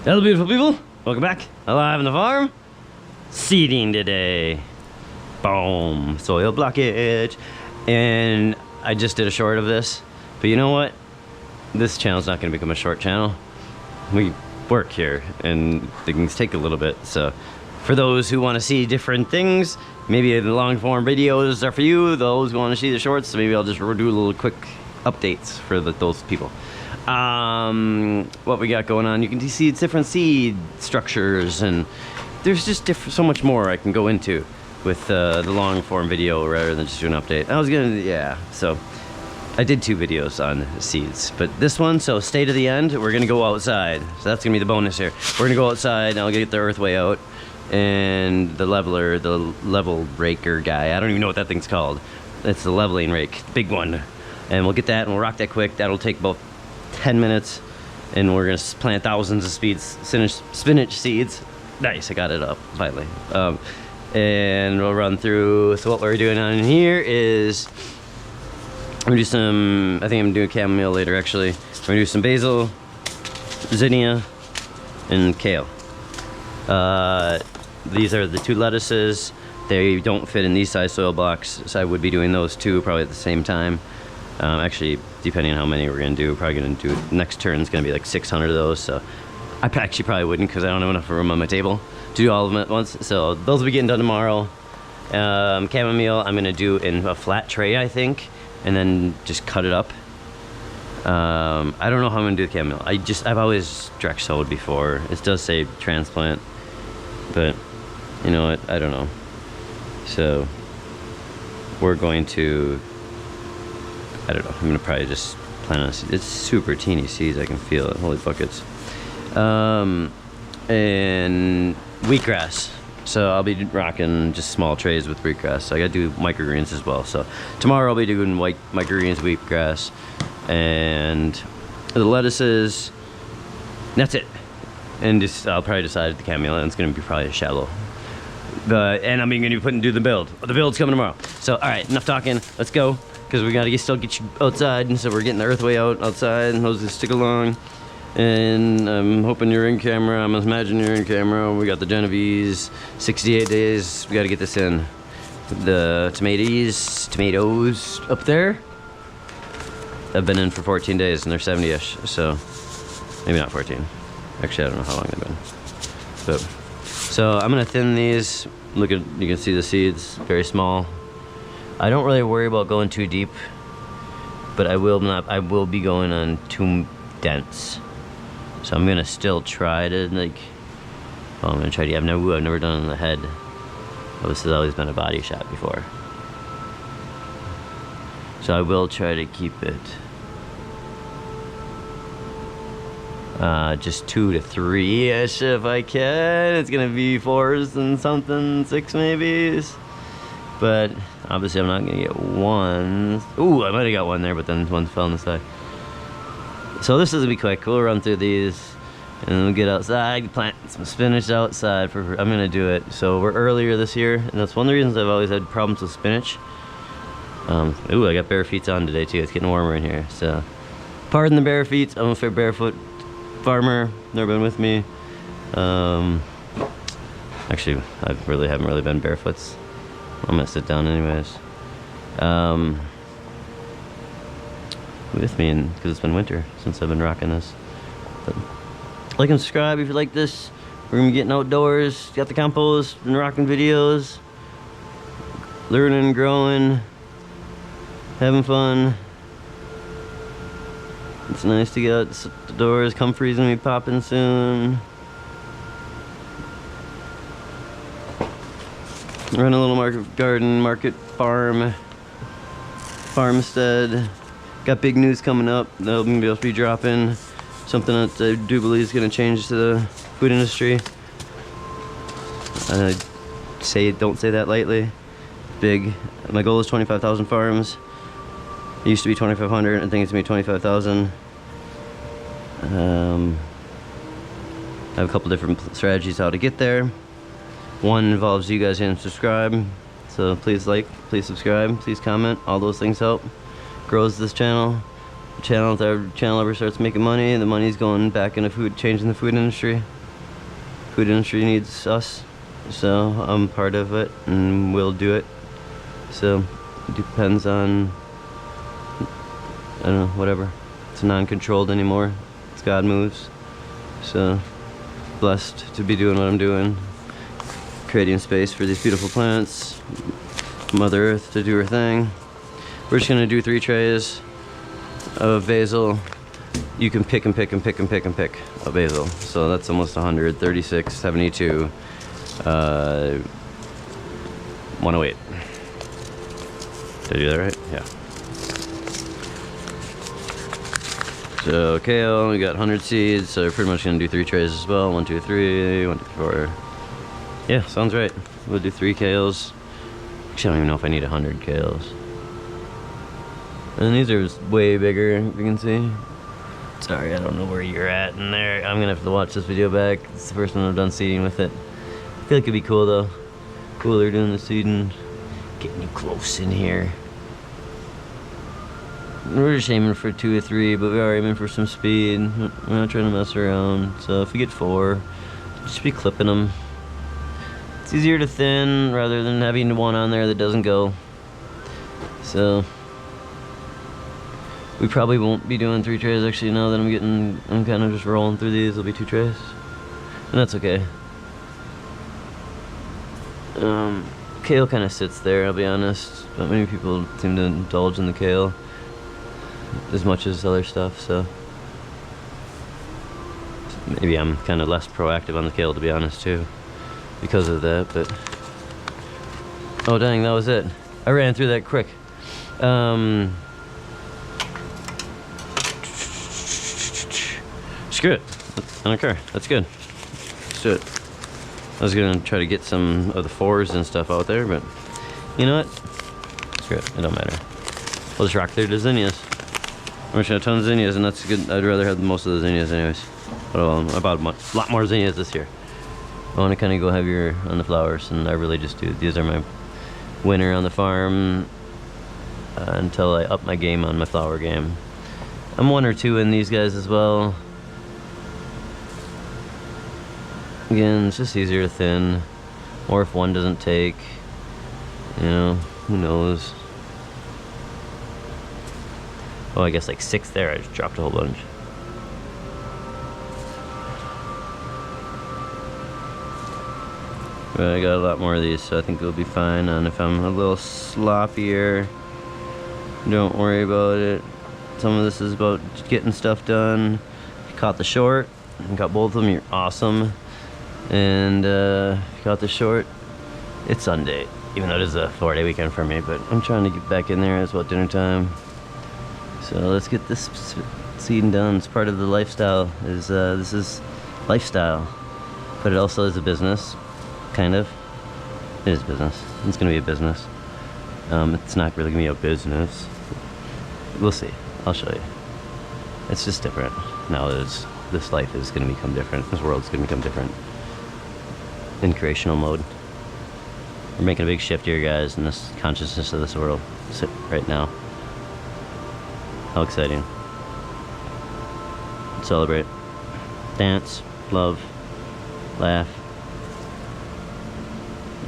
Hello beautiful people, welcome back. Alive on the farm. Seeding today. Boom, soil blockage. And I just did a short of this, but you know what? This channel's not gonna become a short channel. We work here and things take a little bit. So for those who wanna see different things, maybe the long form videos are for you. Those who wanna see the shorts, so maybe I'll just do a little quick updates for those people. What we got going on, you can see different seed structures, and there's just so much more I can go into with the long form video rather than just do an update. So I did 2 videos on seeds, but this one, so stay to the end, we're gonna go outside. So that's gonna be the bonus here. We're gonna go outside and I'll get the Earthway out and the leveler, the level raker guy. I don't even know what that thing's called. It's the leveling rake, big one. And we'll get that and we'll rock that quick. That'll take about 10 minutes, and we're gonna plant thousands of spinach seeds. Nice, I got it up finally. And we'll run through. So what we're doing on here is I'm gonna do some, I think I'm doing chamomile later actually. We're gonna do some basil, zinnia, and kale. These are the 2 lettuces. They don't fit in these size soil blocks, so I would be doing those 2 probably at the same time. Actually, depending on how many we're gonna do, we're probably gonna do, next turn is gonna be like 600 of those, so I actually probably wouldn't because I don't have enough room on my table to do all of them at once. So those will be getting done tomorrow. Chamomile, I'm gonna do in a flat tray, I think, and then just cut it up. I don't know how I'm gonna do the chamomile. I've always direct sowed before. It does say transplant, but you know what, I don't know. So we're going to, I don't know, I'm gonna probably just plant on seeds. It's super teeny seeds, I can feel it, holy buckets. And wheatgrass. So I'll be rocking just small trays with wheatgrass. So I gotta do microgreens as well. So tomorrow I'll be doing microgreens, wheatgrass, and the lettuces. That's it. And just, I'll probably decide the chamomile, and it's gonna be probably shallow. And I'm gonna do the build. The build's coming tomorrow. So all right, enough talking, let's go. Because we gotta still get you outside, and so we're getting the Earthway out outside, and those just stick along. And I'm hoping you're in camera. I'm imagining you're in camera. We got the Genovese, 68 days. We gotta get this in. The tomatoes up there have been in for 14 days, and they're 70-ish. So maybe not 14. Actually, I don't know how long they've been. But so I'm gonna thin these. Look at, you can see the seeds, very small. I don't really worry about going too deep, but I will be going on too dense. So I'm gonna still try to I'm gonna try to, I've never done it on the head. This has always been a body shot before. So I will try to keep it just 2 to 3-ish if I can. It's gonna be 4s and something, 6 maybes. But obviously I'm not gonna get 1. Ooh, I might have got 1 there, but then 1 fell on the side. So this is gonna be quick. We'll run through these and then we'll get outside, plant some spinach outside. I'm gonna do it. So we're earlier this year, and that's one of the reasons I've always had problems with spinach. Ooh, I got bare feet on today too. It's getting warmer in here. So pardon the bare feet. I'm a barefoot farmer. Never been with me. Actually, I haven't really been barefoots. I'm gonna sit down anyways. With me, and because it's been winter since I've been rocking this. But like and subscribe if you like this. We're gonna be getting outdoors, got the compost, been rocking videos, learning, growing, having fun. It's nice to get out the doors. Comfrey's gonna be popping soon. Run a little market farmstead. Got big news coming up. They'll be able to be dropping something that I do believe is going to change the food industry. Don't say that lightly. Big. My goal is 25,000 farms. It used to be 2,500. I think it's gonna be 25,000. I have a couple different strategies how to get there. One involves you guys hitting subscribe. So please like, please subscribe, please comment. All those things help. Grows this channel. channel, if our channel ever starts making money, the money's going back into food, changing the food industry. Food industry needs us, so I'm part of it and we'll do it. So it depends on, I don't know, whatever. It's non-controlled anymore. It's God moves. So blessed to be doing what I'm doing, creating space for these beautiful plants, Mother Earth to do her thing. We're just gonna do 3 trays of basil. You can pick and pick and pick and pick and pick a basil. So that's almost 100, 36, 72, 108. Did I do that right? Yeah. So kale, we got 100 seeds, so we're pretty much gonna do 3 trays as well. 1, 2, 3, 1, 2, 4. Yeah, sounds right. We'll do 3 kales. Actually, I don't even know if I need 100 kales. And these are way bigger, if you can see. Sorry, I don't know where you're at in there. I'm gonna have to watch this video back. It's the first one I've done seeding with it. I feel like it'd be cool though. Cooler doing the seeding. Getting you close in here. We're just aiming for 2 or 3, but we are aiming for some speed. We're not trying to mess around. So if we get 4, just be clipping them. It's easier to thin rather than having one on there that doesn't go. So we probably won't be doing 3 trays actually now that I'm kind of just rolling through these. There'll be 2 trays. And that's okay. Kale kind of sits there, I'll be honest. Not many people seem to indulge in the kale as much as other stuff, so maybe I'm kind of less proactive on the kale, to be honest, too, because of that. But oh dang, that was it. I ran through that quick. Screw it. I don't care. That's good. Let's do it. I was gonna try to get some of the 4s and stuff out there, but you know what? Screw it. It don't matter. We'll just rock through the zinnias. I'm just gonna have tons of zinnias, and that's good. I'd rather have most of the zinnias anyways. But I bought a lot more zinnias this year. I want to kind of go heavier on the flowers, and I really just do. These are my winter on the farm until I up my game on my flower game. I'm 1 or 2 in these guys as well. Again, it's just easier to thin, or if one doesn't take, you know, who knows. Oh, I guess like 6 there. I just dropped a whole bunch. But I got a lot more of these, so I think it'll be fine. And if I'm a little sloppier, don't worry about it. Some of this is about getting stuff done. If you caught the short and got both of them, you're awesome. And if you caught the short, it's Sunday, even though it is a 4-day weekend for me. But I'm trying to get back in there. It's about dinner time. So let's get this seeding done. It's part of the lifestyle. This is lifestyle, but it also is a business, kind of. It is business. It's gonna be a business. It's not really gonna be a business. We'll see. I'll show you. It's just different now. This life is gonna become different. This world's gonna become different in creational mode. We're making a big shift here, guys, in this consciousness of this world right now. How exciting. Celebrate. Dance. Love. Laugh.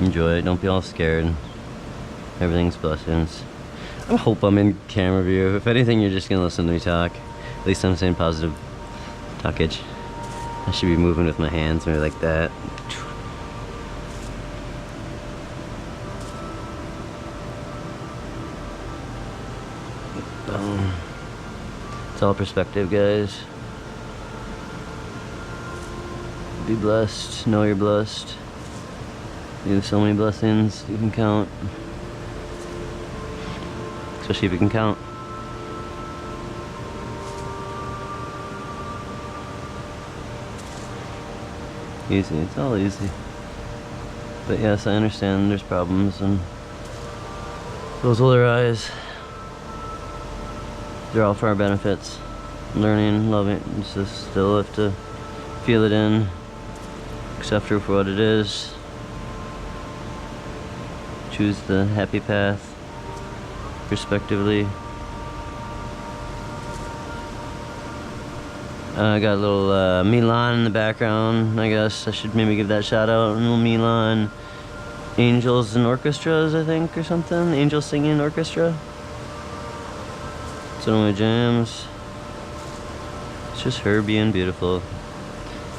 Enjoy it. Don't be all scared. Everything's blessings. I hope I'm in camera view. If anything, you're just gonna listen to me talk. At least I'm saying positive talkage. I should be moving with my hands, maybe like that. It's all perspective, guys. Be blessed. Know you're blessed. You have so many blessings you can count. Especially if you can count. Easy. It's all easy. But yes, I understand there's problems, and those will arise. They're all for our benefits. Learning, loving, just still have to feel it in, accept her for what it is, choose the happy path, respectively. I got a little Milan in the background. I guess I should maybe give that shout out. A little Milan Angels and Orchestras, I think, or something. Angels Singing Orchestra. It's one of my jams. It's just her being beautiful.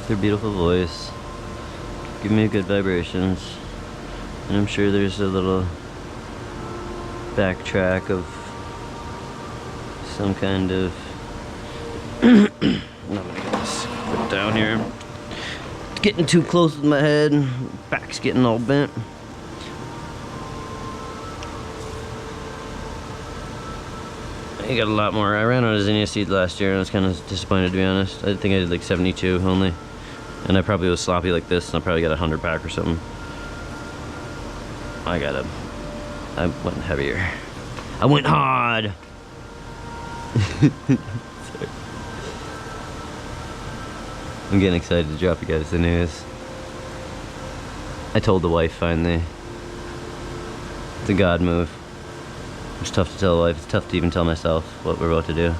Her beautiful voice. Give me good vibrations. And I'm sure there's a little backtrack of some kind of I'm gonna get this put down here. It's getting too close with my head. Back's getting all bent. I got a lot more. I ran out of zinnia seed last year and I was kind of disappointed, to be honest. I think I did like 72 only. And I probably was sloppy like this and I probably got a 100 pack or something. I went heavier. I went hard! I'm getting excited to drop you guys the news. I told the wife finally. It's a God move. It's tough to tell the wife. It's tough to even tell myself what we're about to do.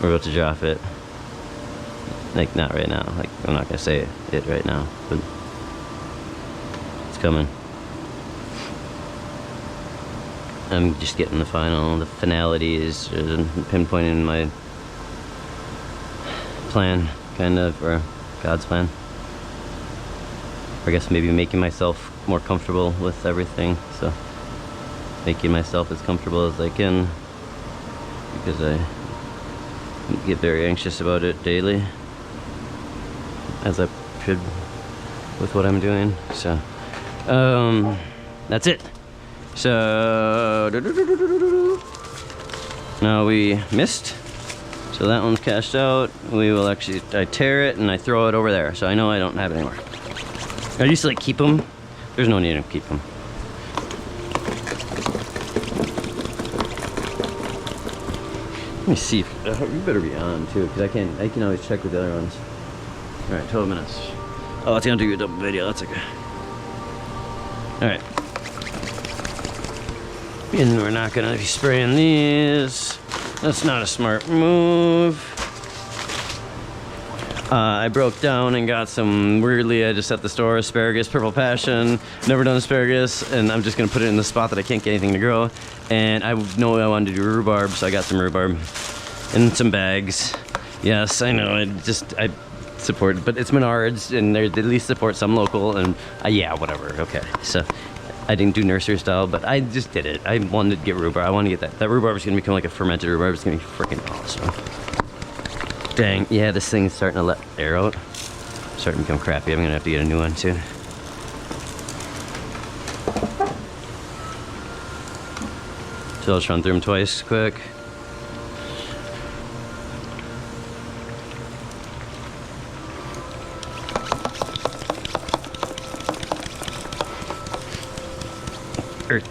We're about to drop it. Like, not right now. Like, I'm not gonna say it right now, but it's coming. I'm just getting the finalities, pinpointing my plan, kind of, or God's plan. Or I guess maybe making myself more comfortable with everything, so making myself as comfortable as I can, because I get very anxious about it daily, as I should with what I'm doing. So that's it. So now we missed, so that one's cashed out. We will actually, I tear it and I throw it over there, so I know I don't have it anymore. I used to like keep them. There's no need to keep them. Let me see if, you better be on too, because I can always check with the other ones. All right, 12 minutes. Oh, it's gonna do a double video, that's okay. All right. And we're not gonna be spraying these. That's not a smart move. I broke down and got some, weirdly, I just at the store, asparagus, purple passion. Never done asparagus, and I'm just gonna put it in the spot that I can't get anything to grow. And I know I wanted to do rhubarb, so I got some rhubarb in some bags. Yes, I know, I support, but it's Menards, and they at least support some local, and yeah, whatever, okay. So I didn't do nursery style, but I just did it. I wanted to get rhubarb. I wanted to get that. That rhubarb is gonna become like a fermented rhubarb. It's gonna be freaking awesome. Dang, yeah, this thing's starting to let air out. Starting to become crappy. I'm gonna have to get a new one soon. So I'll just run through them twice quick.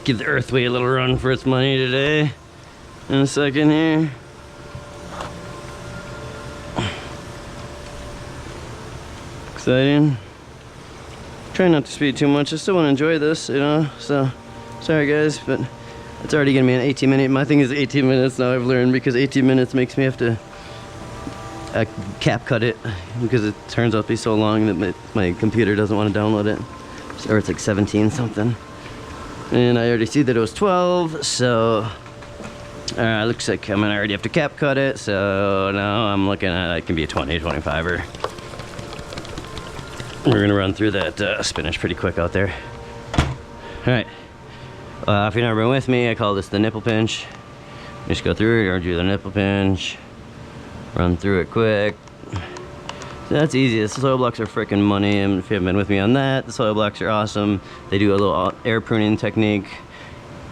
Give the Earthway a little run for its money today. In a second here. Exciting. Try not to speed too much. I still want to enjoy this, you know. So, sorry guys, but it's already gonna be an 18-minute. My thing is 18 minutes now. I've learned, because 18 minutes makes me have to cap cut it, because it turns out to be so long that my computer doesn't want to download it, or it's like 17 something. And I already see that it was 12, so looks like I'm gonna already have to cap cut it. So now I'm looking at, it can be a 20, 25er. We're gonna run through that spinach pretty quick out there. All right, if you've never been with me, I call this the nipple pinch. Just go through it, or do the nipple pinch, run through it quick. So that's easy. The soil blocks are freaking money, and if you haven't been with me on that, the soil blocks are awesome. They do a little air pruning technique.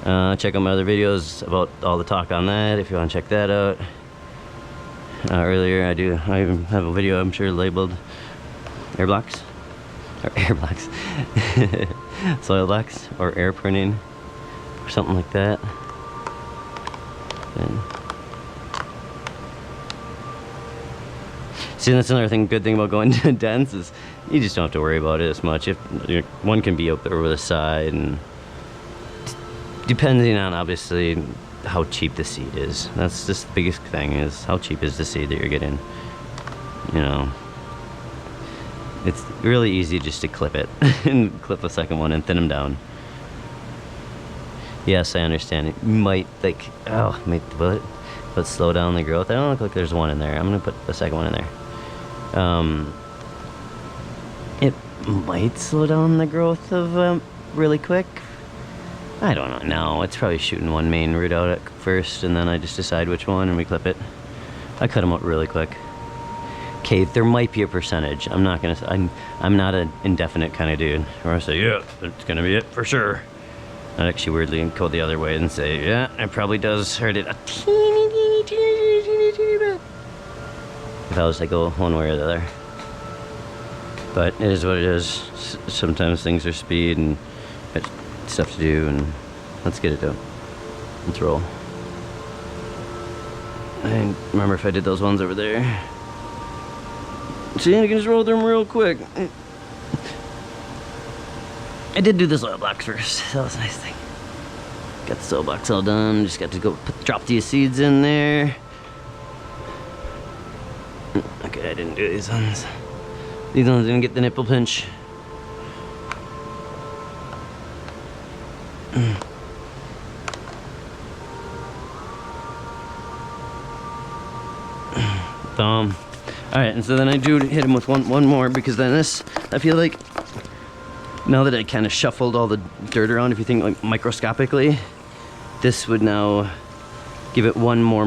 Check out my other videos about all the talk on that if you want to check that out. Earlier I even have a video, I'm sure, labeled air blocks, or air blocks, soil blocks, or air pruning, or something like that. And see, that's another good thing about going dense, is you just don't have to worry about it as much. If one can be up over the side, and depending on obviously how cheap the seed is. That's just the biggest thing, is how cheap is the seed that you're getting. You know, it's really easy just to clip it and clip a second one and thin them down. Yes, I understand. It might like, oh, but slow down the growth. I don't look like there's one in there. I'm gonna put the second one in there. It might slow down the growth of really quick. I don't know. No, it's probably shooting one main root out at first, and then I just decide which one and we clip it. I cut them up really quick. Okay, there might be a percentage. I'm not not an indefinite kind of dude where I say, yeah, it's gonna be it for sure. I'd actually weirdly go the other way and say, yeah, it probably does hurt it a teeny bit. If I was to go one way or the other. But it is what it is. Sometimes things are speed and it's stuff to do, and let's get it done. Let's roll. I remember if I did those ones over there. See, I can just roll them real quick. I did do the soil blocks first. That was a nice thing. Got the soil blocks all done. Just got to go drop these seeds in there. Okay, I didn't do these ones. These ones didn't get the nipple pinch. Thumb. Alright, and so then I do hit him with one more, because then this, I feel like, now that I kind of shuffled all the dirt around, if you think like microscopically, this would now give it one more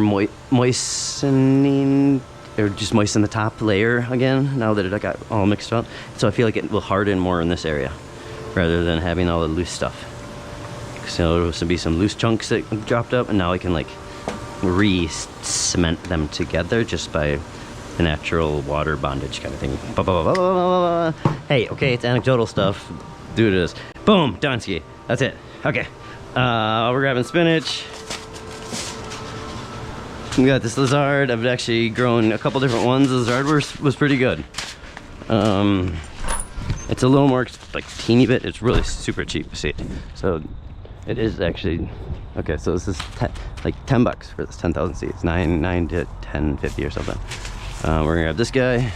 moistening, or just moisten the top layer again, now that it got all mixed up. So I feel like it will harden more in this area, rather than having all the loose stuff. So there will be some loose chunks that dropped up, and now I can like re-cement them together just by the natural water bondage kind of thing. Hey, okay, it's anecdotal stuff. Do it is. Boom, Donski. That's it. Okay. We're grabbing spinach. We got this lizard. I've actually grown a couple different ones. The lizard was pretty good. It's a little more, like, teeny bit. It's really super cheap seed. So it is actually, okay, so this is like $10 for this 10,000 seeds. 9 to 10.50 or something. We're gonna grab this guy.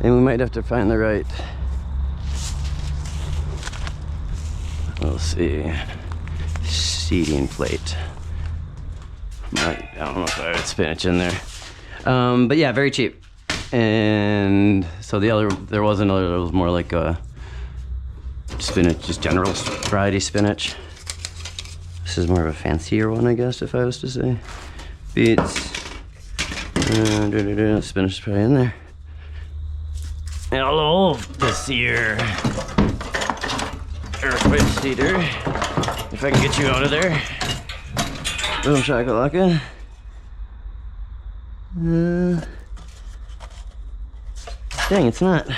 And we might have to find the right, we'll see, seeding plate. I don't know if I had spinach in there. But yeah, very cheap. And so there was another that was more like a spinach, just general variety spinach. This is more of a fancier one, I guess, if I was to say. Beets. Spinach is probably in there. Hello, this year. Earthway Seeder. If I can get you out of there. Boom shakalaka. Dang, it's not.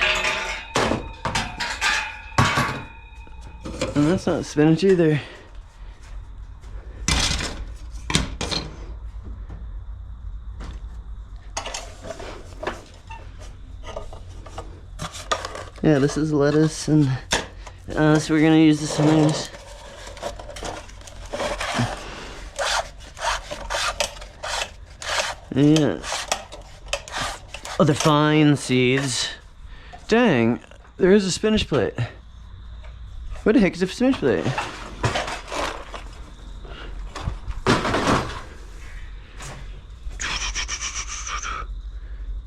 And that's not spinach either. Yeah, this is lettuce, and so we're gonna use this one. Yeah. Other fine seeds. Dang, there is a spinach plate. What the heck is a spinach plate?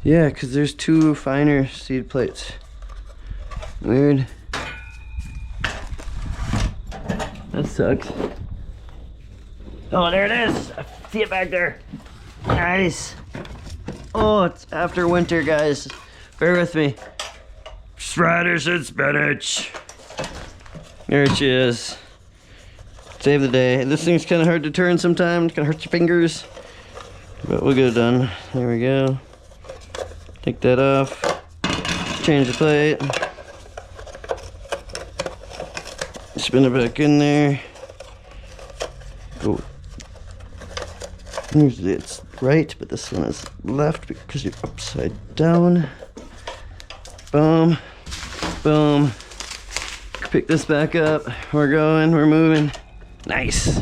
Yeah, because there's two finer seed plates. Weird. That sucks. Oh, there it is. I see it back there. Nice. Oh, it's after winter, guys. Bear with me. Radish and spinach. There she is. Save the day. This thing's kind of hard to turn sometimes. It's gonna hurt your fingers. But we'll get it done. There we go. Take that off. Change the plate. Spin it back in there. Oh. Usually it's right, but this one is left because you're upside down. Boom, boom. Pick this back up. We're going, we're moving. Nice.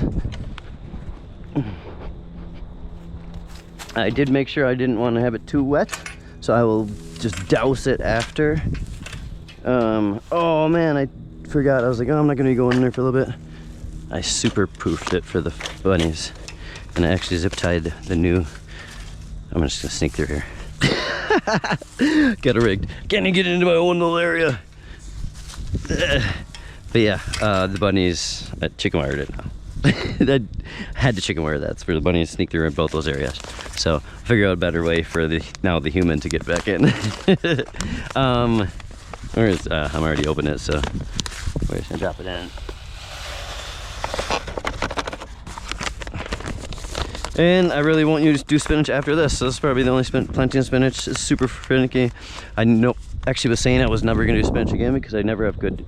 I did make sure I didn't want to have it too wet, so I will just douse it after. Oh man, I forgot. I was like, oh, I'm not going to be going in there for a little bit. I super poofed it for the bunnies, and I actually zip tied the new. I'm just going to sneak through here. Got it rigged. Can't even get into my own little area. But yeah, the bunnies, chicken wired it. I had to chicken wire that for the bunnies to sneak through in both those areas. So figure out a better way for the human to get back in. Where is I'm already opening it, so we're just gonna drop it in. And I really want you to do spinach after this. So this is probably the only planting of spinach. It's super finicky. I know, actually was saying I was never gonna do spinach again because I never have good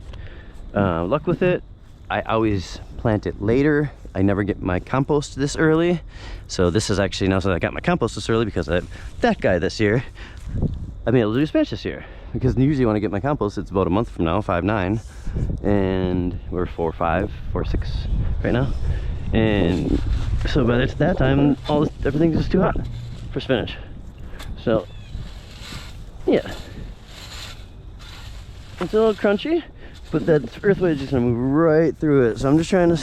luck with it. I always plant it later. I never get my compost this early. So this is actually now, so I got my compost this early because I that guy this year. I've been able to do spinach this year. Because usually when I get my compost, it's about a month from now, 5-9. And we're 4-5, 4-6 right now. And so by that time, everything's just too hot for spinach. So, yeah. It's a little crunchy, but that Earthway is just gonna move right through it. So I'm just trying to,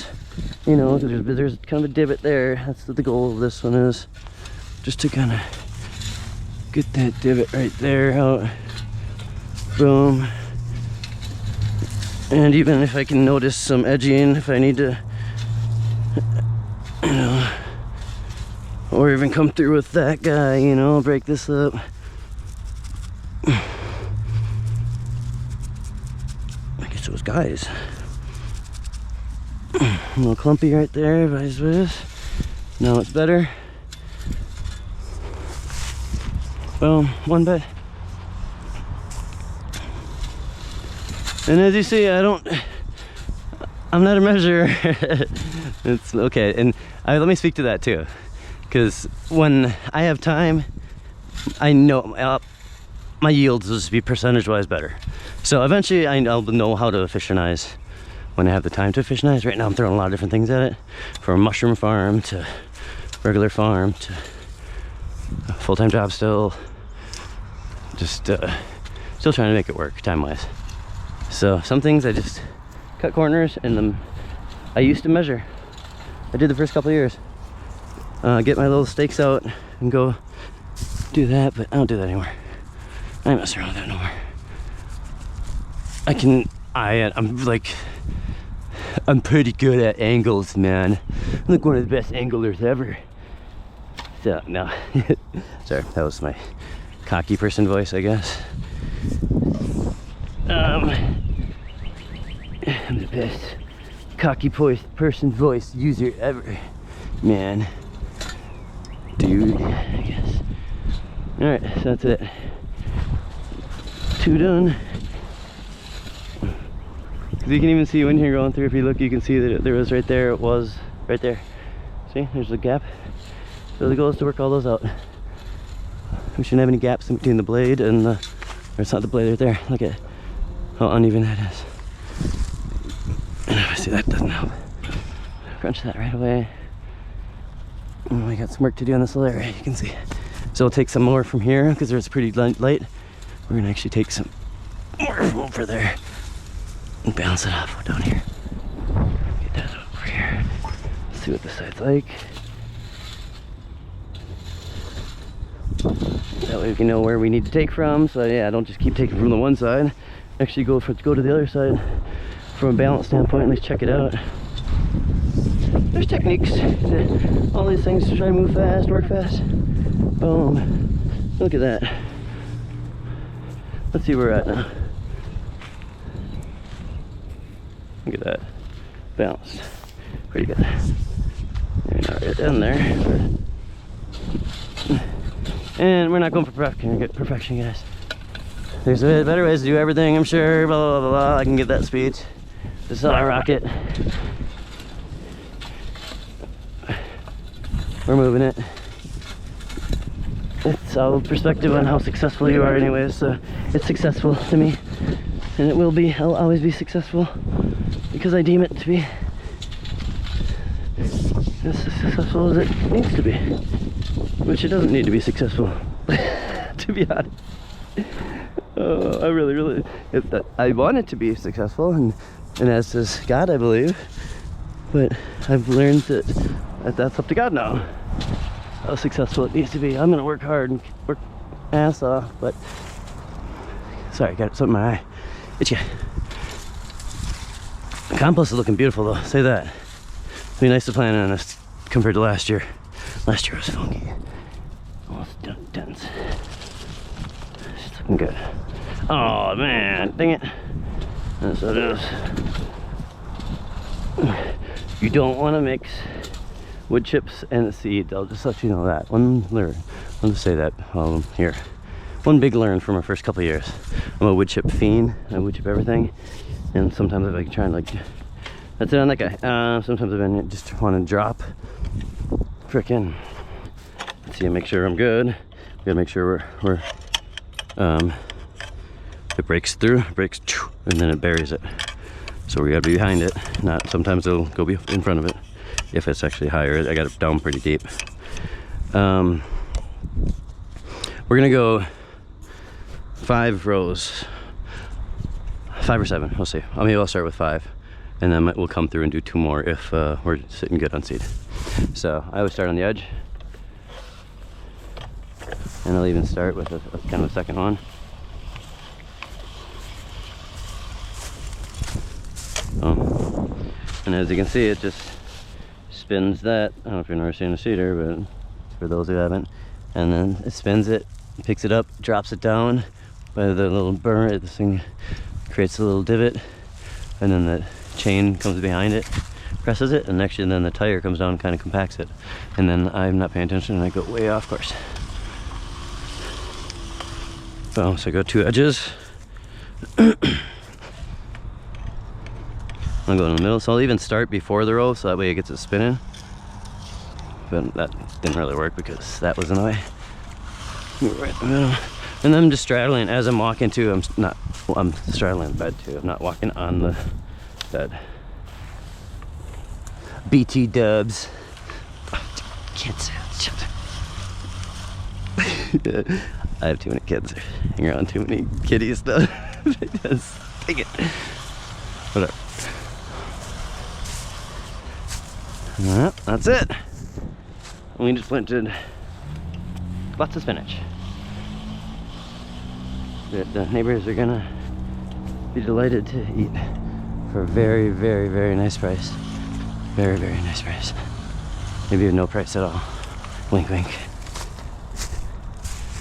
you know, there's kind of a divot there. That's what the goal of this one is. Just to kind of get that divot right there out. Boom. And even if I can notice some edging, if I need to, you know, or even come through with that guy, you know, break this up. I guess those guys. A little clumpy right there, vice versa. Now it's better. Boom, one bed. And as you see, I'm not a measurer. It's okay, and let me speak to that too, because when I have time, I know my yields will just be percentage-wise better. So eventually, I'll know how to efficientize when I have the time to efficientize. Right now, I'm throwing a lot of different things at it, from mushroom farm to regular farm to a full-time job still. Just still trying to make it work time-wise. So some things I just cut corners, and I used to measure. I did the first couple of years. Get my little stakes out and go do that, but I don't do that anymore. I ain't messing around with that no more. I'm pretty good at angles, man. I'm like one of the best anglers ever. So, no. Sorry, that was my cocky person voice, I guess. I'm the best cocky person voice user ever, man. Dude, I guess. Alright, so that's it. 2 done. Because you can even see when you're going through, if you look, you can see that there was right there, it was right there. See, there's a gap. So the goal is to work all those out. We shouldn't have any gaps in between the blade and or it's not the blade right there. Look at how uneven that is. And obviously that doesn't help. Crunch that right away. And we got some work to do on this little area, you can see. So we'll take some more from here because it's pretty light. We're gonna actually take some more from over there and bounce it off down here. Get that over here. Let's see what this side's like. That way we can know where we need to take from. So yeah, don't just keep taking from the one side. Actually go to the other side from a balance standpoint. At least check it out. There's techniques to all these things to try to move fast, work fast. Boom. Look at that. Let's see where we're at now. Look at that. Balanced. Pretty good. Maybe not right down there. And we're not going for perfection, guys. There's better ways to do everything, I'm sure. Blah, blah, blah, blah. I can get that speech. This is how I rock it. We're moving it. it's all perspective on how successful you are anyways. So it's successful to me, and it will be. I'll always be successful because I deem it to be as successful as it needs to be, which it doesn't need to be successful. To be honest, I really I want it to be successful, and as does God, I believe, but I've learned that that's up to God now how successful it needs to be. I'm gonna work hard and work ass off, but sorry, I got something in my eye. Itchy. The compost is looking beautiful though, say that. It'd be nice to plant on this compared to last year. Last year was funky, almost dense. It's looking good. Oh man, dang it. That's what it is. You don't want to mix wood chips and seeds. I'll just let you know that. One learn. I'll just say that here. One big learn from our first couple of years. I'm a wood chip fiend. I wood chip everything, and sometimes I like trying to that's it on that guy. Sometimes I've been just want to drop. Frickin'. Let's see. Make sure I'm good. We gotta make sure we're it breaks through, and then it buries it. So we gotta be behind it. Not sometimes it'll go in front of it if it's actually higher. I got it down pretty deep. We're gonna go 5 rows, 5 or 7. We'll see. Maybe I'll start with 5, and then we'll come through and do 2 more if we're sitting good on seed. So I always start on the edge, and I'll even start with a kind of a second one. And as you can see, it just spins that. I don't know if you've never seen a seeder, but for those who haven't, and then it spins it, picks it up, drops it down by the little burr. This thing creates a little divot, and then the chain comes behind it, presses it, and actually then the tire comes down and kind of compacts it. And then I'm not paying attention and I go way off course. So I go 2 edges. I'll go in the middle, so I'll even start before the row so that way it gets it spinning. But that didn't really work because that was in the way. Right in the middle. And then I'm just straddling as I'm walking too. I'm straddling the bed too. I'm not walking on the bed. BT dubs. Kids. I have too many kids. Hang around too many kitties though. Just take it. Whatever. That's it. We just planted lots of spinach. The neighbors are gonna be delighted to eat for a very, very, very nice price. Very, very nice price. Maybe no price at all. Wink, wink.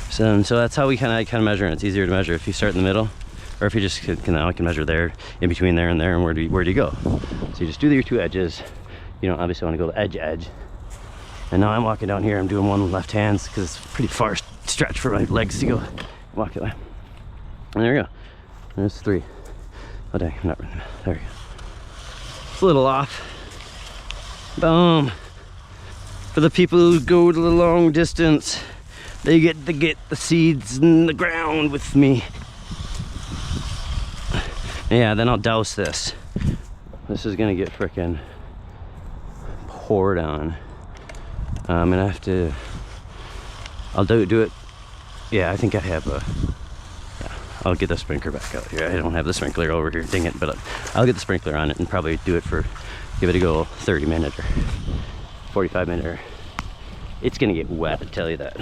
So that's how we kind of measure, and it's easier to measure if you start in the middle, or if you just I can measure there, in between there and there, and where do you go? So you just do your 2 edges. You don't obviously want to go to edge. And now I'm walking down here. I'm doing one left hand because it's pretty far stretch for my legs to go walk that way. And there we go. There's 3. Oh dang, I'm not running. There we go. It's a little off. Boom. For the people who go to the long distance, they get to get the seeds in the ground with me. Yeah, then I'll douse this. This is gonna get frickin' poured on. And I have to, I'll do it. Yeah, I think I have a, yeah, I'll get the sprinkler back out here. I don't have the sprinkler over here, dang it, but I'll get the sprinkler on it and probably do it for, give it a go 30 minute or 45 minute. Or, it's gonna get wet, I tell you that.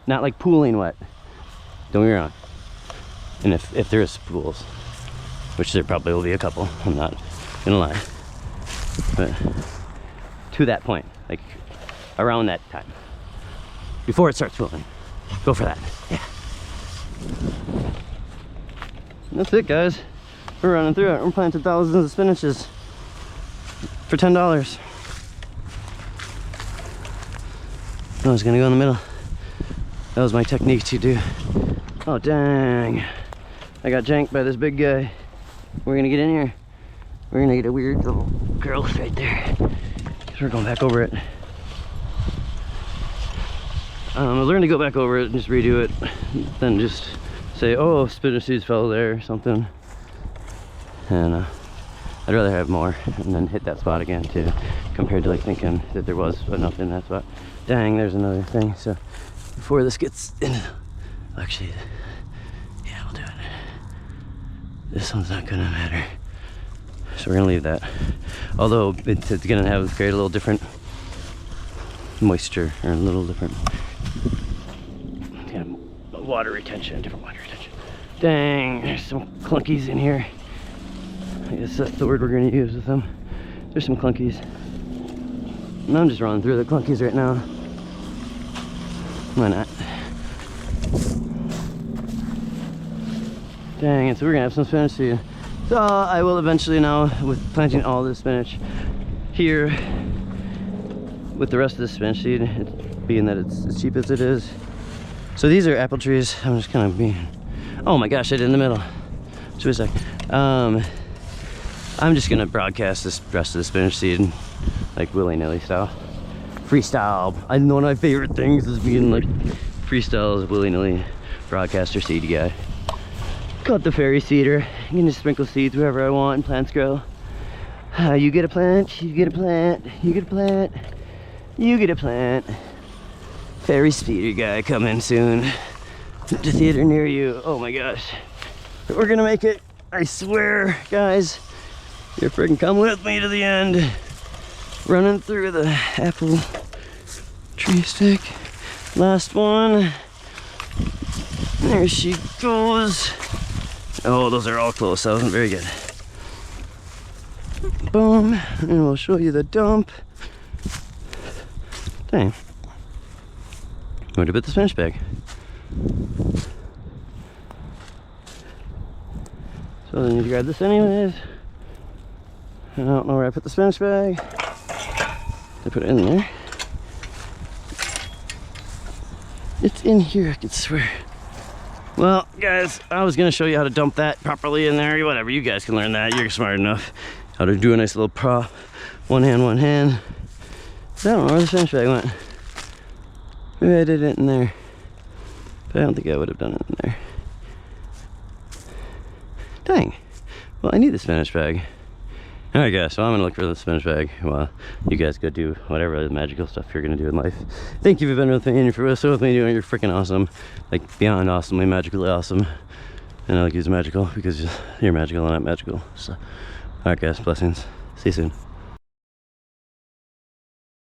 Not like pooling wet, don't get me wrong. And if there is pools, which there probably will be a couple, I'm not gonna lie, but to that point, like around that time, before it starts pooling, go for that. Yeah. And that's it, guys. We're running through it. We're planting thousands of spinaches for $10. I was gonna go in the middle. That was my technique to do. Oh dang, I got janked by this big guy. We're gonna get in here. We're gonna get a weird little growth right there. We're going back over it. I learned to go back over it and just redo it, then just say, oh, spinach seeds fell there or something. And I'd rather have more and then hit that spot again too, compared to like thinking that there was enough in that spot. Dang, there's another thing. So before this gets in, actually, yeah, we'll do it. This one's not gonna matter. So we're gonna leave that. Although it's gonna create a little different moisture, or a little different water retention, different water retention. Dang, there's some clunkies in here. I guess that's the word we're gonna use with them. There's some clunkies. And I'm just running through the clunkies right now. Why not? Dang it, so we're gonna have some spinach seed. So I will eventually now, with planting all this spinach here, with the rest of the spinach seed, being that it's as cheap as it is. So these are apple trees. I'm just kind of being, oh my gosh, I did in the middle. Just a sec. I'm just gonna broadcast this rest of the spinach seed like willy-nilly style. Freestyle. I know one of my favorite things is being like freestyle as a willy-nilly broadcaster seed guy. Call it the fairy seeder. You can just sprinkle seeds wherever I want and plants grow. You get a plant, you get a plant, you get a plant, you get a plant. Fairy seeder guy coming soon to theater near you. Oh my gosh. We're gonna make it. I swear, guys. You're freaking come with me to the end. Running through the apple tree stick. Last one. There she goes. Oh, those are all close. That wasn't very good. Boom. And we'll show you the dump. Dang. Where'd I put the spinach bag? So I need to grab this anyways. I don't know where I put the spinach bag. I put it in there. It's in here, I can swear. Well, guys, I was gonna show you how to dump that properly in there. Whatever, you guys can learn that. You're smart enough. How to do a nice little prop. One hand, one hand. I don't know where the spinach bag went. Maybe I did it in there. But I don't think I would have done it in there. Dang. Well, I need the spinach bag. Alright guys, so I'm gonna look for the spinach bag while you guys go do whatever magical stuff you're gonna do in life. Thank you for being with me and for with me doing. You're freaking awesome. Like beyond awesomely, magically awesome. And I like using magical because you're magical and I'm magical. So alright guys, blessings. See you soon.